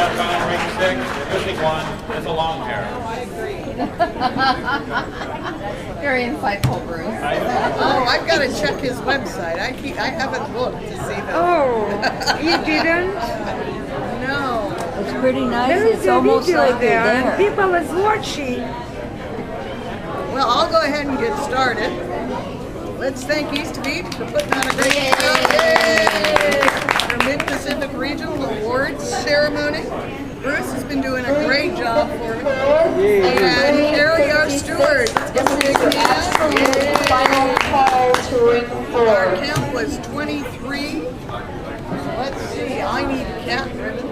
got found ring 6, missing one. It's a LongHair. Very insightful, Bruce. Oh, I've got to check his website. I haven't looked to see that. Oh, you didn't? No. It's pretty nice. There's It's a almost video like there, you're and there. people is watching. Well, I'll go ahead and get started. Let's thank East of Eden for putting on a great show. Yay! Our Mid-Pacific Regional Awards ceremony. Bruce has been doing a great job for me. And Carrie, our steward. Give a big hand. Yay! Final call to ring 4. Our count was 23. Let's see, I need a cat ribbon.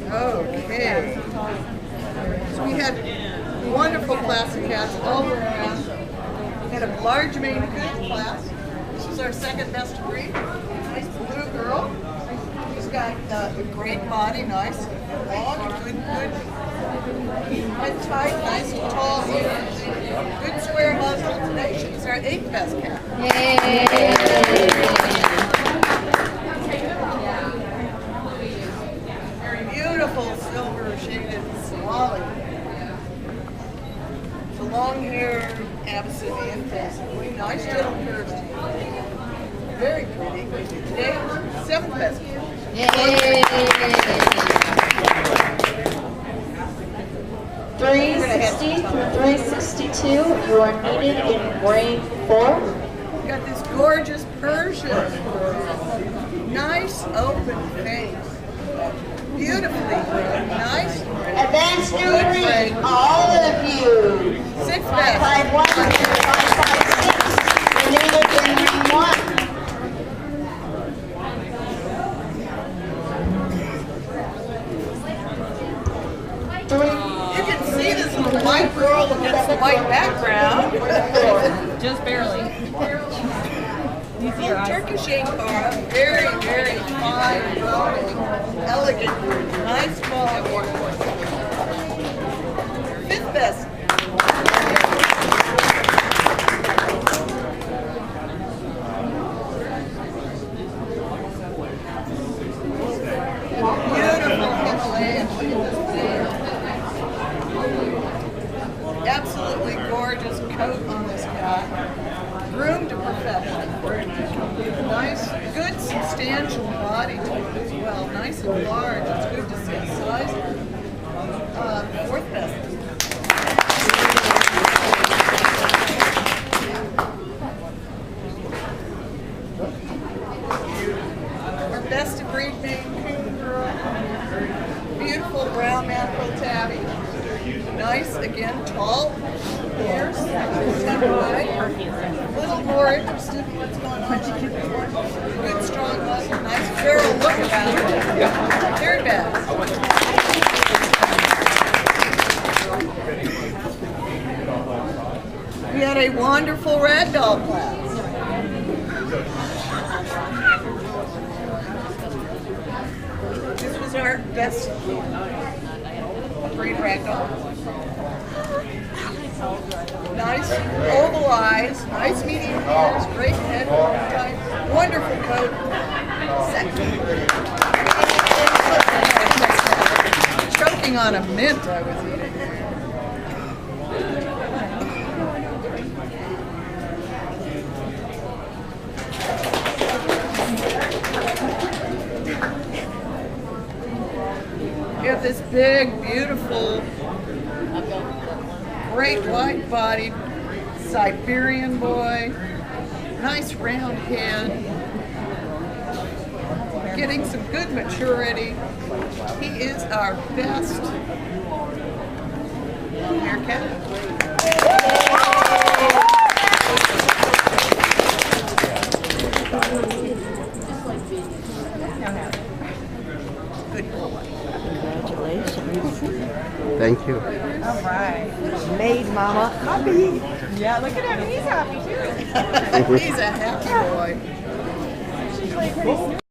Okay. So we had wonderful class of cats all around. We had a large Maine Coon class. This was our second best breed. Nice blue girl. She's got a great body, nice, long, good head tight, nice and tall ears, good square muzzle. Today she's our 8th best cat. Beautiful silver shaded swallow. The long-haired Abyssinian, basically. Nice gentle curves. Very pretty. Today, 7th best cat. 360 through 362, you are needed in ring 4. We got this gorgeous Persian. Nice open face. Beautifully green. Nice. Advanced jewelry, all of you. 6th best. 551 through 556, you're needed in ring 1. You can see this little white girl against the white background. Just barely. Little Turkish Ankara, very, very fine, flowing, elegant, nice quality. 5th best. Beautiful Himalayan. Look at this thing. Absolutely gorgeous coat on this guy. Groomed to perfection. Nice, good substantial body type as well. Nice and large. It's good to see the size. 4th best. Our best of breed Maine Coon girl. Beautiful brown mackerel tabby. Nice, again, tall ears. A little more interested in what's going on. Good, strong muscle. Nice feral look about her. 3rd best. We had a wonderful ragdoll class. This was our best breed ragdoll. Nice oval eyes, nice medium ears, great head type, wonderful coat. Choking on a mint I was eating there. You have this big, beautiful, great white-bodied Siberian boy, nice round head, getting some good maturity. He is our best long-hair cat. Good boy. Thank you. All right. Made mama happy. Yeah, look at him. He's happy too. He's a happy boy. really pretty.